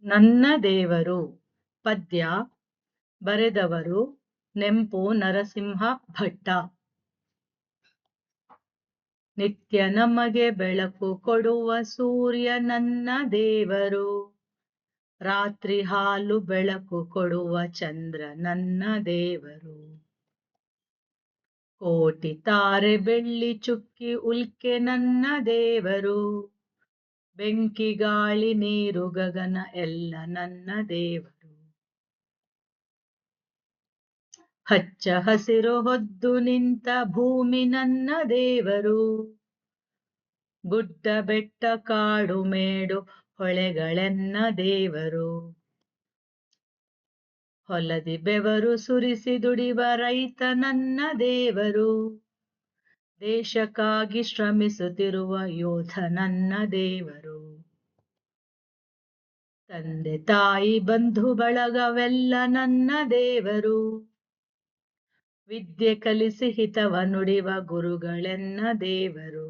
ನನ್ನ ದೇವರು ಪದ್ಯ ಬರೆದವರು ನೆಂಪು ನರಸಿಂಹ ಭಟ್ಟ. ನಿತ್ಯ ನಮಗೆ ಬೆಳಕು ಕೊಡುವ ಸೂರ್ಯ ನನ್ನ ದೇವರು, ರಾತ್ರಿ ಹಾಲು ಬೆಳಕು ಕೊಡುವ ಚಂದ್ರ ನನ್ನ ದೇವರು. ಕೋಟಿ ತಾರೆ ಬೆಳ್ಳಿ ಚುಕ್ಕಿ ಉಲ್ಕೆ ನನ್ನ ದೇವರು, ಬೆಂಕಿ ಗಾಳಿ ನೀರು ಗಗನ ಎಲ್ಲ ನನ್ನ ದೇವರು. ಹಚ್ಚ ಹಸಿರು ಹೊದ್ದು ನಿಂತ ಭೂಮಿ ನನ್ನ ದೇವರು, ಗುಡ್ಡ ಬೆಟ್ಟ ಕಾಡು ಮೇಡು ಹೊಳೆಗಳೆನ್ನ ದೇವರು. ಹೊಲದಿ ಬೆವರು ಸುರಿಸಿ ದುಡಿವ ರೈತ ನನ್ನ ದೇವರು, ದೇಶಕ್ಕಾಗಿ ಶ್ರಮಿಸುತ್ತಿರುವ ಯೋಧ ನನ್ನ ದೇವರು. ತಂದೆ ತಾಯಿ ಬಂಧು ಬಳಗವೆಲ್ಲ ನನ್ನ ದೇವರು, ವಿದ್ಯೆ ಕಲಿಸಿ ಹಿತವ ನುಡಿವ ಗುರುಗಳೆನ್ನ ದೇವರು.